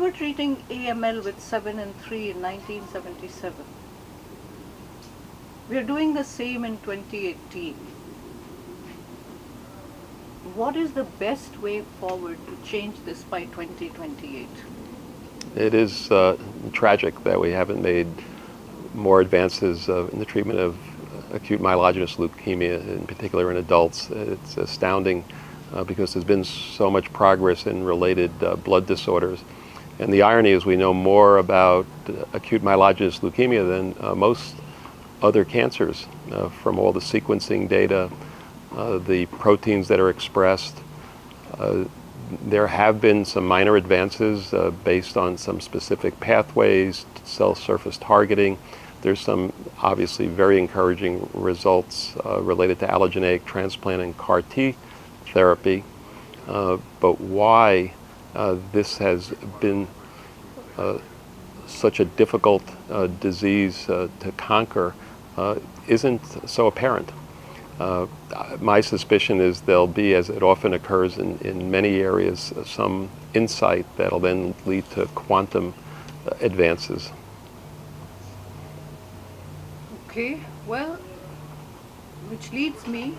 were treating AML with 7 and 3 in 1977. We are doing the same in 2018. What is the best way forward to change this by 2028? It is tragic that we haven't made more advances in the treatment of acute myelogenous leukemia, in particular in adults. It's astounding because there's been so much progress in related blood disorders. And the irony is we know more about acute myelogenous leukemia than most other cancers from all the sequencing data, the proteins that are expressed. There have been some minor advances based on some specific pathways, cell surface targeting. There's some obviously very encouraging results related to allogeneic transplant and CAR T therapy. But why this has been such a difficult disease to conquer isn't so apparent. My suspicion is there'll be, as it often occurs in many areas, some insight that'll then lead to quantum advances. Okay, well, which leads me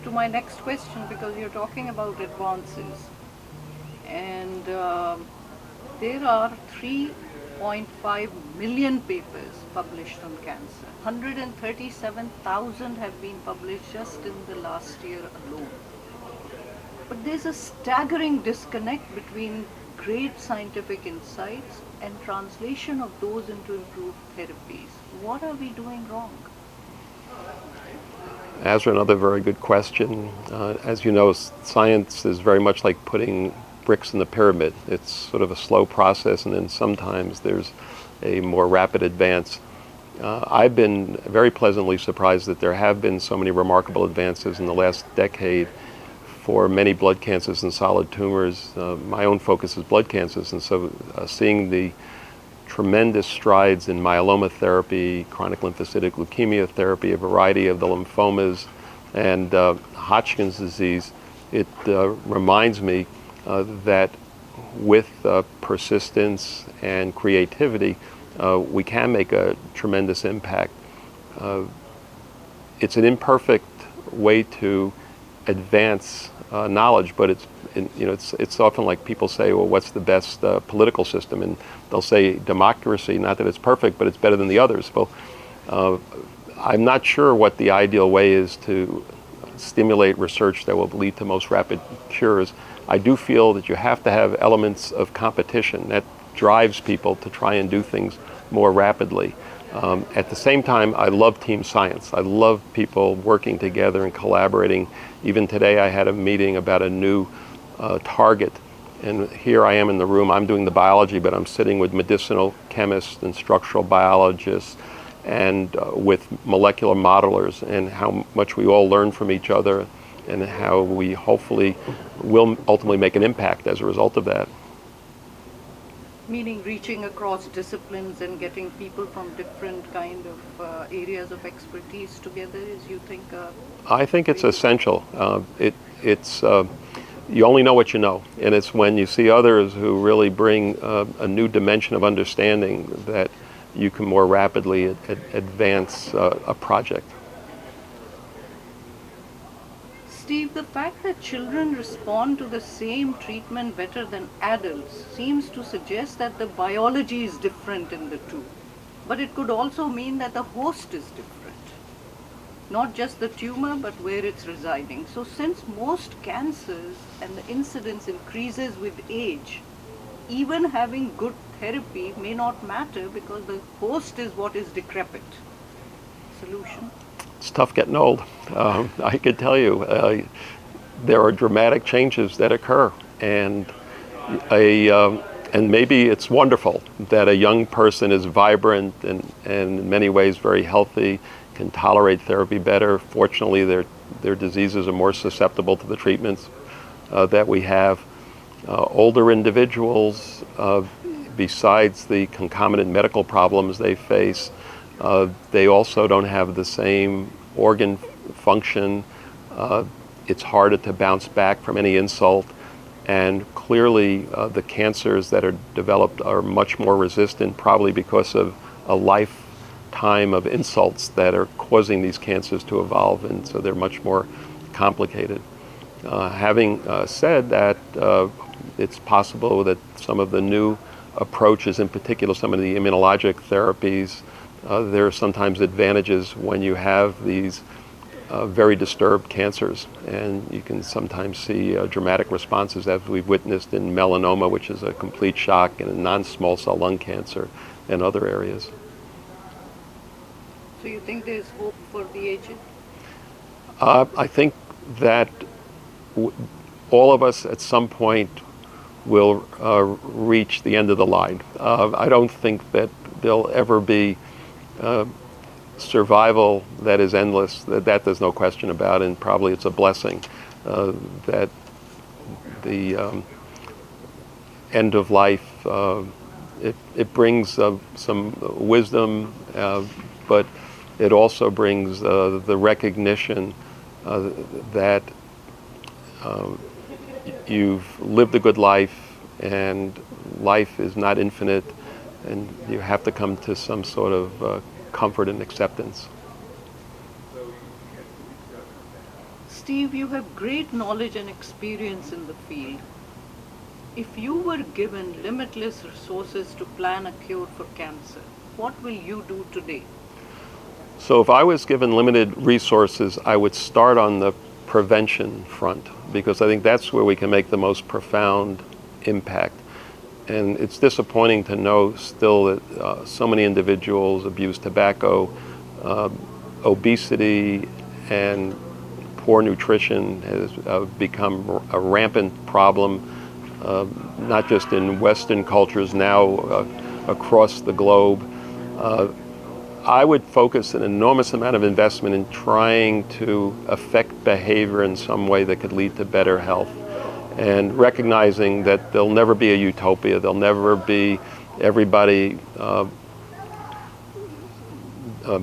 to my next question, because you're talking about advances. And there are 3.5 million papers published on cancer. 137,000 have been published just in the last year alone. But there's a staggering disconnect between great scientific insights and translation of those into improved therapies. What are we doing wrong? Azra, another very good question. As you know, science is very much like putting bricks in the pyramid. It's sort of a slow process, and then sometimes there's a more rapid advance. I've been very pleasantly surprised that there have been so many remarkable advances in the last decade for many blood cancers and solid tumors. My own focus is blood cancers, and so seeing the tremendous strides in myeloma therapy, chronic lymphocytic leukemia therapy, a variety of the lymphomas, and Hodgkin's disease, it reminds me that with persistence and creativity, we can make a tremendous impact. It's an imperfect way to advance knowledge, but it's often like people say, well, what's the best political system? And they'll say democracy, not that it's perfect, but it's better than the others. Well, I'm not sure what the ideal way is to stimulate research that will lead to most rapid cures. I do feel that you have to have elements of competition that drives people to try and do things more rapidly. At the same time, I love team science. I love people working together and collaborating. Even today I had a meeting about a new target, and here I am in the room. I'm doing the biology, but I'm sitting with medicinal chemists and structural biologists and with molecular modelers, and how much we all learn from each other and how we hopefully will ultimately make an impact as a result of that. Meaning reaching across disciplines and getting people from different kind of areas of expertise together, as you think? I think it's essential. It's you only know what you know, and it's when you see others who really bring a new dimension of understanding that you can more rapidly advance a project. Steve, the fact that children respond to the same treatment better than adults seems to suggest that the biology is different in the two. But it could also mean that the host is different. Not just the tumor, but where it's residing. So since most cancers and the incidence increases with age, even having good therapy may not matter because the host is what is decrepit. Solution? It's tough getting old. I could tell you there are dramatic changes that occur, and maybe it's wonderful that a young person is vibrant and in many ways very healthy, can tolerate therapy better. Fortunately, their diseases are more susceptible to the treatments that we have. Older individuals, besides the concomitant medical problems they face, they also don't have the same organ function. It's harder to bounce back from any insult. And clearly the cancers that are developed are much more resistant, probably because of a lifetime of insults that are causing these cancers to evolve, and so they're much more complicated. Having said that, it's possible that some of the new approaches, in particular some of the immunologic therapies, there are sometimes advantages when you have these very disturbed cancers, and you can sometimes see dramatic responses, as we've witnessed in melanoma, which is a complete shock, and in non-small cell lung cancer and other areas. So you think there's hope for the aged? I think that all of us at some point will reach the end of the line. I don't think that there'll ever be survival that is endless. That there's no question about, and probably it's a blessing that the end of life, it brings some wisdom, but it also brings the recognition that you've lived a good life, and life is not infinite, and you have to come to some sort of comfort and acceptance. Steve, you have great knowledge and experience in the field. If you were given limitless resources to plan a cure for cancer, what will you do today? So if I was given limited resources, I would start on the prevention front, because I think that's where we can make the most profound impact. And it's disappointing to know still that so many individuals abuse tobacco, obesity, and poor nutrition has become a rampant problem, not just in Western cultures, now across the globe. I would focus an enormous amount of investment in trying to affect behavior in some way that could lead to better health, and recognizing that there'll never be a utopia, there'll never be everybody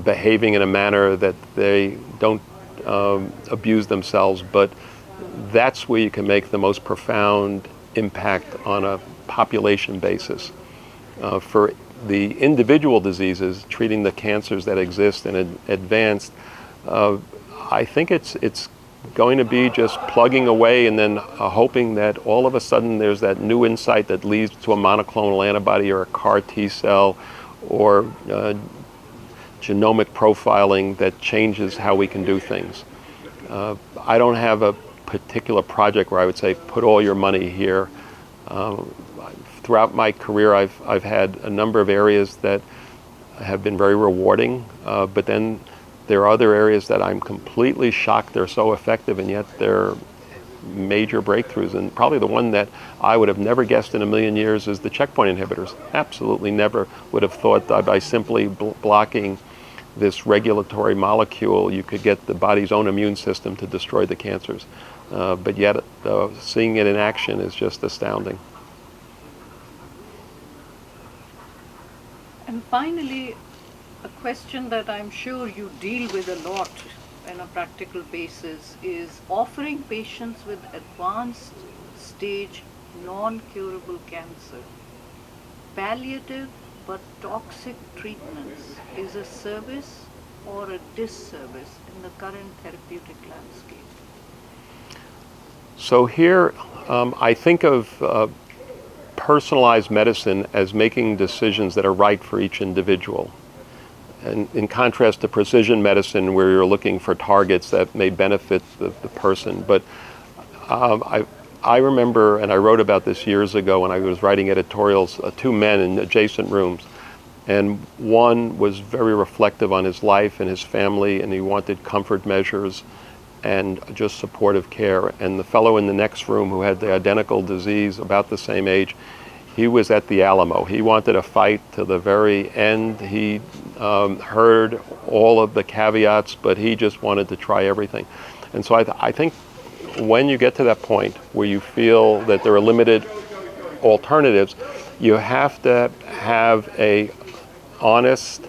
behaving in a manner that they don't abuse themselves, but that's where you can make the most profound impact on a population basis. For the individual diseases, treating the cancers that exist and advanced, I think it's going to be just plugging away and then hoping that all of a sudden there's that new insight that leads to a monoclonal antibody or a CAR T cell or genomic profiling that changes how we can do things. I don't have a particular project where I would say put all your money here. Throughout my career, I've had a number of areas that have been very rewarding, but then there are other areas that I'm completely shocked they're so effective, and yet they're major breakthroughs. And probably the one that I would have never guessed in a million years is the checkpoint inhibitors. Absolutely never would have thought that by simply blocking this regulatory molecule, you could get the body's own immune system to destroy the cancers. But yet, seeing it in action is just astounding. And finally, a question that I'm sure you deal with a lot on a practical basis is offering patients with advanced stage non-curable cancer palliative but toxic treatments is a service or a disservice in the current therapeutic landscape? So here, I think of personalized medicine as making decisions that are right for each individual. And in contrast to precision medicine, where you're looking for targets that may benefit the person. But I remember, and I wrote about this years ago when I was writing editorials, two men in adjacent rooms. And one was very reflective on his life and his family, and he wanted comfort measures and just supportive care. And the fellow in the next room who had the identical disease, about the same age, he was at the Alamo. He wanted to fight to the very end. He heard all of the caveats, but he just wanted to try everything. And so I think when you get to that point where you feel that there are limited alternatives, you have to have a honest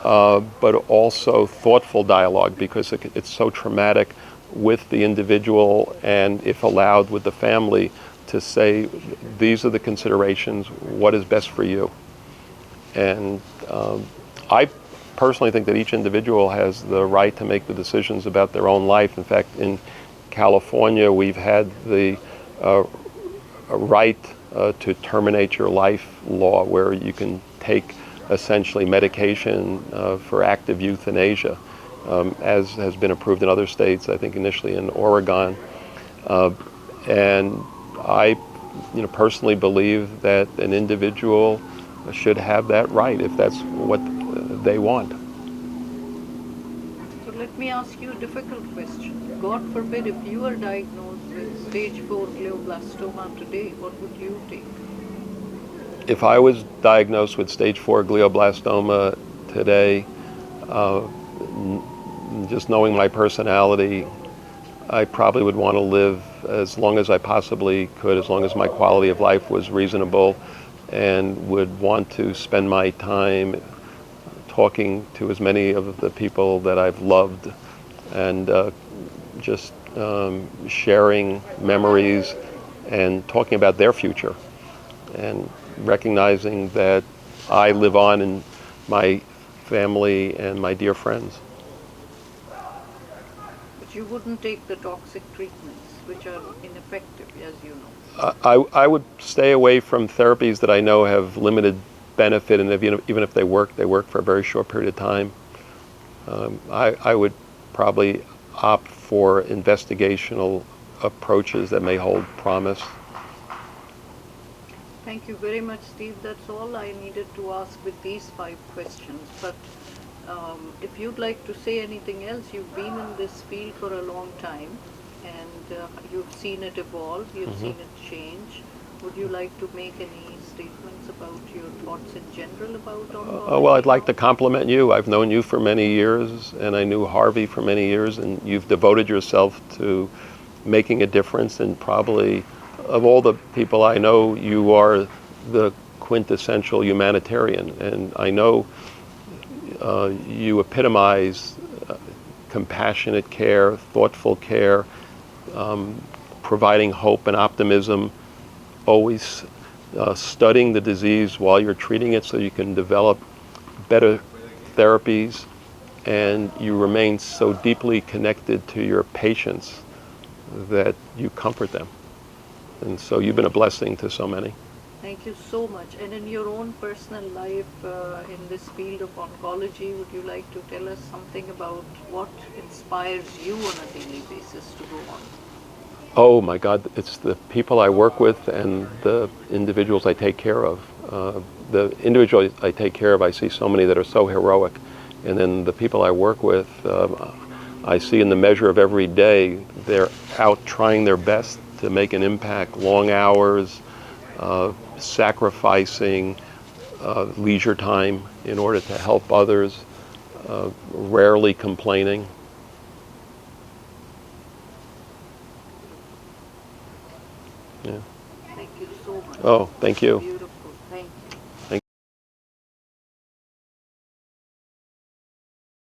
but also thoughtful dialogue, because it's so traumatic with the individual, and if allowed with the family, to say, these are the considerations, what is best for you. And I personally think that each individual has the right to make the decisions about their own life. In fact, in California, we've had the right to terminate your life law, where you can take essentially medication for active euthanasia, as has been approved in other states, I think initially in Oregon. And I personally believe that an individual should have that right if that's what they want. So let me ask you a difficult question. God forbid, if you were diagnosed with stage 4 glioblastoma today, what would you take? If I was diagnosed with stage 4 glioblastoma today, just knowing my personality, I probably would want to live as long as I possibly could, as long as my quality of life was reasonable, and would want to spend my time talking to as many of the people that I've loved, and just sharing memories and talking about their future, and recognizing that I live on in my family and my dear friends. But you wouldn't take the toxic treatments, which are ineffective, as you know. I would stay away from therapies that I know have limited benefit, and even if they work for a very short period of time. I would probably opt for investigational approaches that may hold promise. Thank you very much, Steve. That's all I needed to ask with these 5 questions. But if you'd like to say anything else, you've been in this field for a long time, and you've seen it evolve, you've seen it change. Would you like to make any statements about your thoughts in general about oncology? Well, I'd like to compliment you. I've known you for many years, and I knew Harvey for many years, and you've devoted yourself to making a difference. And probably, of all the people I know, you are the quintessential humanitarian. And I know you epitomize compassionate care, thoughtful care, providing hope and optimism, always studying the disease while you're treating it so you can develop better therapies, and you remain so deeply connected to your patients that you comfort them. And so you've been a blessing to so many. Thank you so much. And in your own personal life, in this field of oncology, would you like to tell us something about what inspires you on a daily basis to go on? Oh my God, it's the people I work with and the individuals I take care of. The individuals I take care of, I see so many that are so heroic. And then the people I work with, I see in the measure of every day, they're out trying their best to make an impact, long hours, sacrificing leisure time in order to help others, rarely complaining. Yeah. Thank you so much. Oh, thank you.